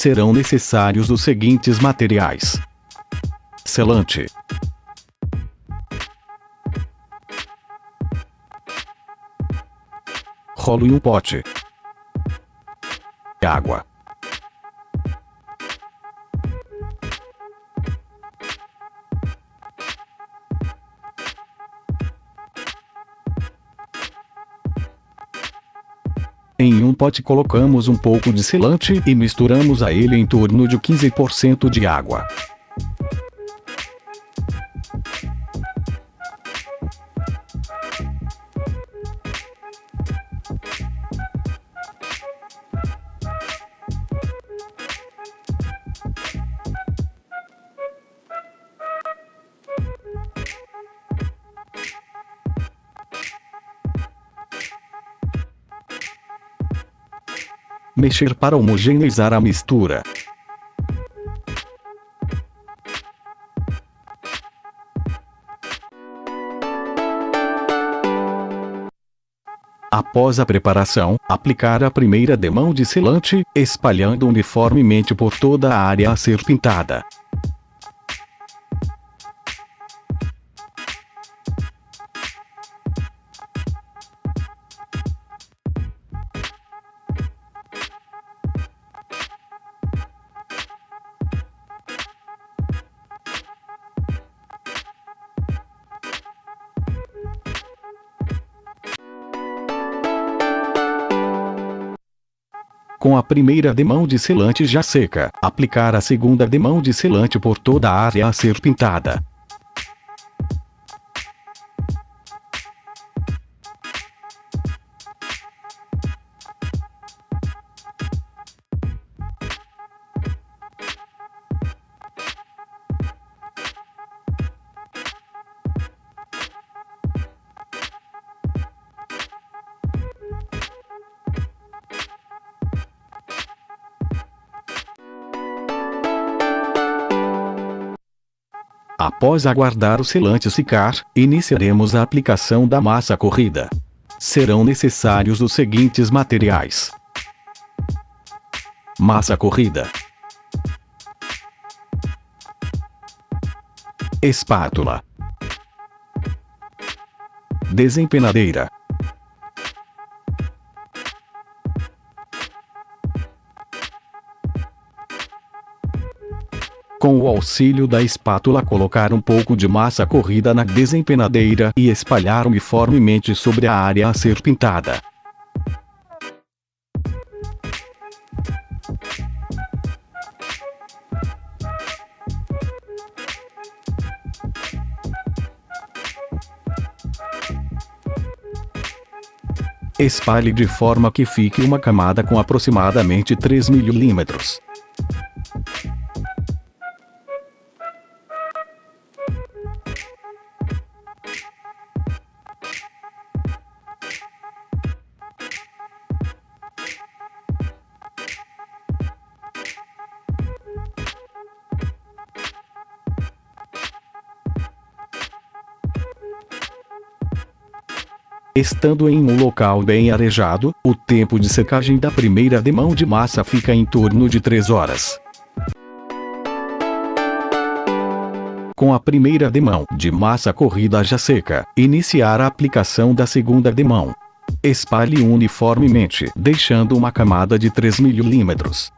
serão necessários os seguintes materiais: selante, rolo em um pote, água, em um pote colocamos um pouco de selante e misturamos a ele em torno de 15% de água. Mexer para homogeneizar a mistura. Após a preparação, aplicar a primeira demão de selante, espalhando uniformemente por toda a área a ser pintada. Com a primeira demão de selante já seca, aplicar a segunda demão de selante por toda a área a ser pintada. Após aguardar o selante secar, iniciaremos a aplicação da massa corrida. Serão necessários os seguintes materiais: massa corrida, espátula, desempenadeira, com o auxílio da espátula colocar um pouco de massa corrida na desempenadeira e espalhar uniformemente sobre a área a ser pintada. Espalhe de forma que fique uma camada com aproximadamente 3 milímetros. Estando em um local bem arejado, o tempo de secagem da primeira demão de massa fica em torno de 3 horas. Com a primeira demão de massa corrida já seca, iniciar a aplicação da segunda demão. Espalhe uniformemente, deixando uma camada de 3 milímetros.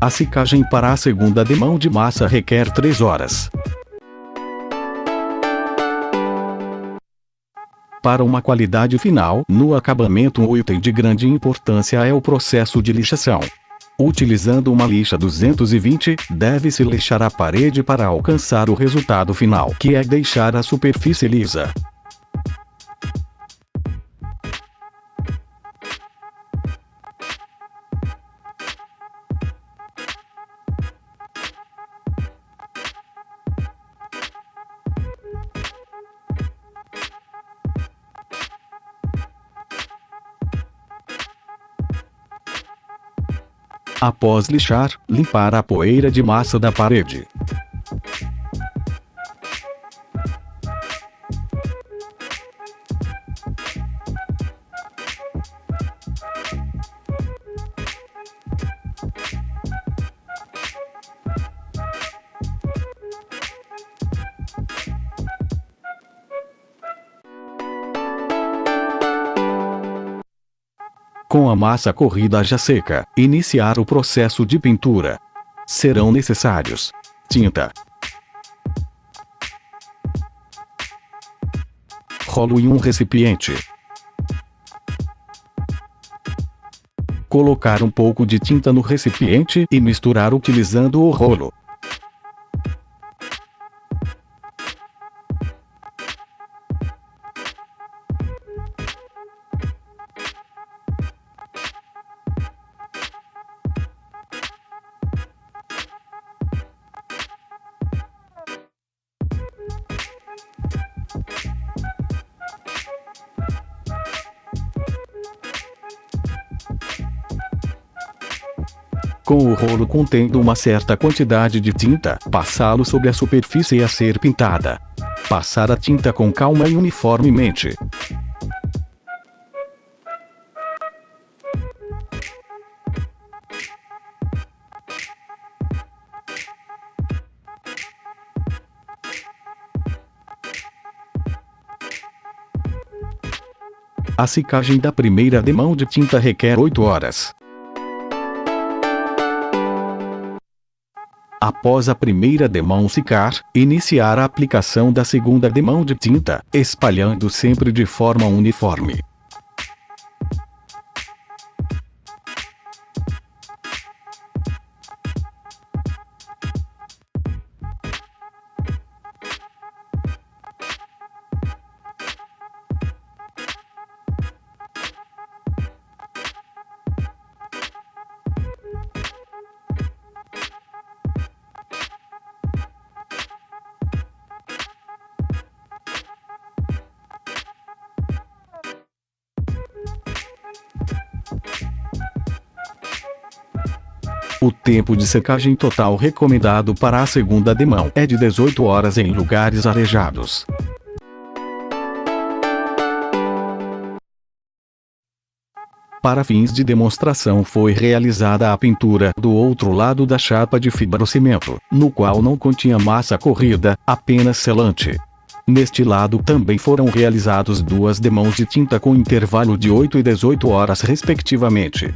A secagem para a segunda demão de massa requer 3 horas. Para uma qualidade final, no acabamento, um item de grande importância é o processo de lixação. Utilizando uma lixa 220, deve-se lixar a parede para alcançar o resultado final, que é deixar a superfície lisa. Após lixar, limpar a poeira de massa da parede. Com a massa corrida já seca, iniciar o processo de pintura. Serão necessários: tinta, rolo e um recipiente. Colocar um pouco de tinta no recipiente e misturar utilizando o rolo. Com o rolo contendo uma certa quantidade de tinta, passá-lo sobre a superfície a ser pintada. Passar a tinta com calma e uniformemente. A secagem da primeira demão de tinta requer 8 horas. Após a primeira demão secar, iniciar a aplicação da segunda demão de tinta, espalhando sempre de forma uniforme. O tempo de secagem total recomendado para a segunda demão é de 18 horas em lugares arejados. Para fins de demonstração foi realizada a pintura do outro lado da chapa de fibrocimento, no qual não continha massa corrida, apenas selante. Neste lado também foram realizados 2 demãos de tinta com intervalo de 8 e 18 horas respectivamente.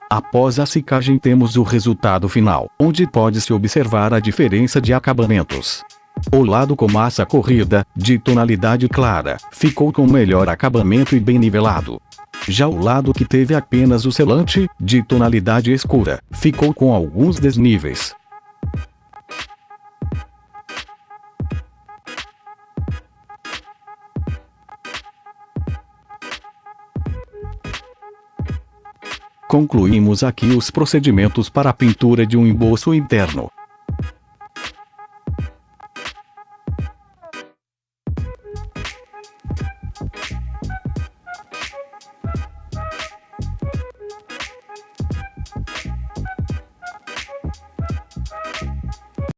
Após a secagem temos o resultado final, onde pode-se observar a diferença de acabamentos. O lado com massa corrida, de tonalidade clara, ficou com melhor acabamento e bem nivelado. Já o lado que teve apenas o selante, de tonalidade escura, ficou com alguns desníveis. Concluímos aqui os procedimentos para a pintura de um emboço interno.